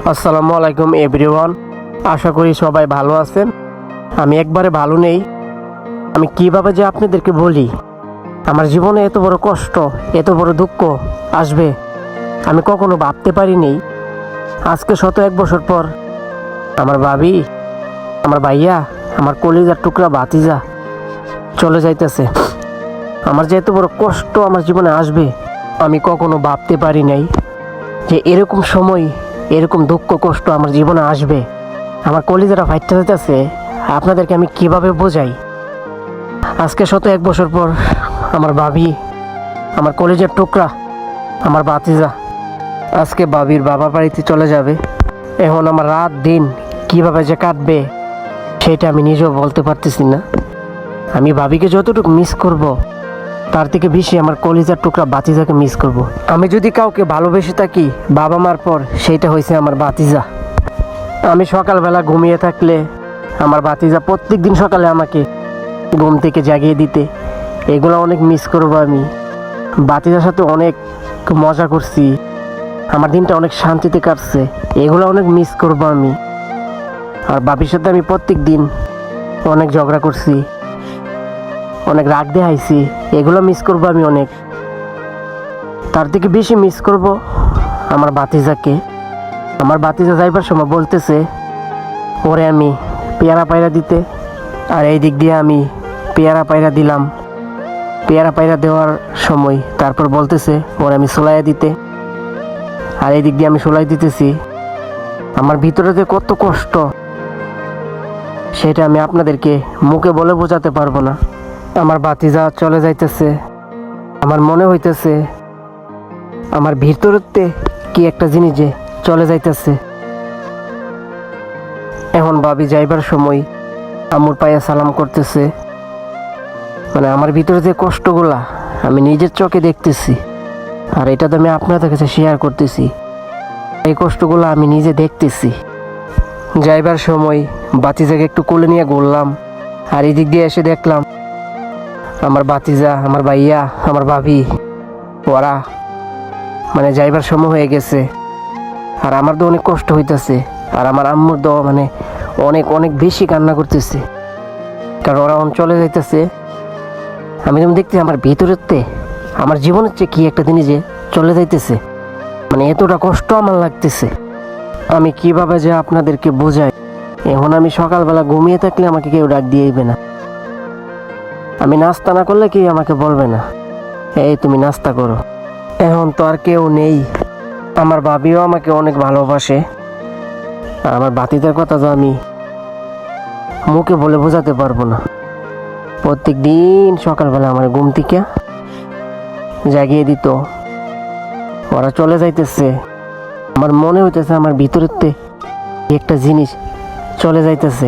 আসসালামু আলাইকুম এভরিওয়ান। আশা করি সবাই ভালো আছেন। আমি একবারে ভালো নেই। আমি কিভাবে যে আপনাদেরকে বলি, আমার জীবনে এত বড় কষ্ট, এত বড় দুঃখ আসবে আমি কখনো ভাবতে পারিনি। আজকে 1 বছর পর আমার ভাবি, আমার ভাইয়া, আমার কলিজার টুকরা ভাতিজা চলে যাইতেছে। আমার যে এত বড় কষ্ট আমার জীবনে আসবে আমি কখনো ভাবতে পারি নাই যে এরকম সময়, এরকম দুঃখ কষ্ট আমার জীবনে আসবে। আমার কলিজারা ফাইটতে যাইতেছে। আপনাদেরকে আমি কিভাবে বোঝাই? আজকে 1 বছর পর আমার ভাবি, আমার কলিজার টুকরা, আমার ভাতিজা আজকে ভাবির বাবার বাড়িতে চলে যাবে। এখন আমার রাত দিন কিভাবে যে কাটবে সেটা আমি নিজেও বলতে পারতেছি না। আমি ভাবিকে যতটুকু মিস করব তার থেকে বেশি আমার কলিজার টুকরা ভাতিজাকে মিস করব। আমি যদি কাউকে ভালোবেসে থাকি বাবা মার পর, সেইটা হয়েছে আমার ভাতিজা। আমি সকালবেলা ঘুমিয়ে থাকলে আমার ভাতিজা প্রত্যেক দিন সকালে আমাকে ঘুম থেকে জাগিয়ে দিতে, এগুলো অনেক মিস করব। আমি ভাতিজার সাথে অনেক মজা করছি, আমার দিনটা অনেক শান্তিতে কাটছে, এগুলো অনেক মিস করব আমি। আর ভাবির সাথে আমি প্রত্যেক দিন অনেক ঝগড়া করছি, অনেক রাগ দেখাইছি, এগুলো মিস করব আমি অনেক। তার থেকে বেশি মিস করব আমার ভাতিজাকে। আমার ভাতিজা যাইবার সময় বলতেছে ওরে আমি পেয়ারা পায়রা দিতে, আর এই দিক দিয়ে আমি পেয়ারা পায়রা দিলাম। পেয়ারা পায়রা দেওয়ার সময় তারপর বলতেছে ওরে আমি সোলাইয়া দিতে, আর এই দিক দিয়ে আমি সোলাই দিতেছি। আমার ভিতরে যে কত কষ্ট সেটা আমি আপনাদেরকে মুখে বলে বোঝাতে পারবো না। আমার ভাতিজা চলে যাইতেছে, আমার মনে হইতেছে আমার ভিতরতে কি একটা জিনিস যে চলে যাইতেছে। এখন ভাবি যাইবার সময় আম্মুর পায়ে সালাম করতেছে। মানে আমার ভিতরে যে কষ্টগুলা আমি নিজের চোখে দেখতেছি, আর এটা তো আমি আপনাদের কাছে শেয়ার করতেছি। এই কষ্টগুলো আমি নিজে দেখতেছি। যাইবার সময় ভাতিজাকে একটু কোলে নিয়ে ঘুরলাম, আর এই দিক দিয়ে এসে দেখলাম আমার ভাতিজা, আমার ভাইয়া, আমার ভাবি ওরা মানে যাইবার সময় হয়ে গেছে। আর আমার তো অনেক কষ্ট হইতেছে, আর আমার আম্মুর তো মানে অনেক অনেক বেশি কান্না করতেছে, কারণ ওরা চলে যাইতেছে। আমি যেমন দেখছি আমার ভিতরেতে আমার জীবনের চেয়ে কি একটা জিনিস যে চলে যাইতেছে, মানে এতটা কষ্ট আমার লাগতেছে। আমি কিভাবে যে আপনাদেরকে বোঝাই? এখন আমি সকালবেলা ঘুমিয়ে থাকলে আমাকে কেউ ডাক দিয়েইবে না, আমি নাস্তা না করলে কেউ আমাকে বলবে না এই তুমি নাস্তা করো। এখন তো আর কেউ নেই। আমার ভাবিও আমাকে অনেক ভালোবাসে, আর আমার ভাতিজার কথা তো আমি মুখে বলে বোঝাতে পারবো না। প্রত্যেক দিন সকালবেলা আমার ঘুম থেকে জাগিয়ে দিত, ওরা চলে যাইতেছে। আমার মনে হইতেছে আমার ভিতরেতে একটা জিনিস চলে যাইতেছে।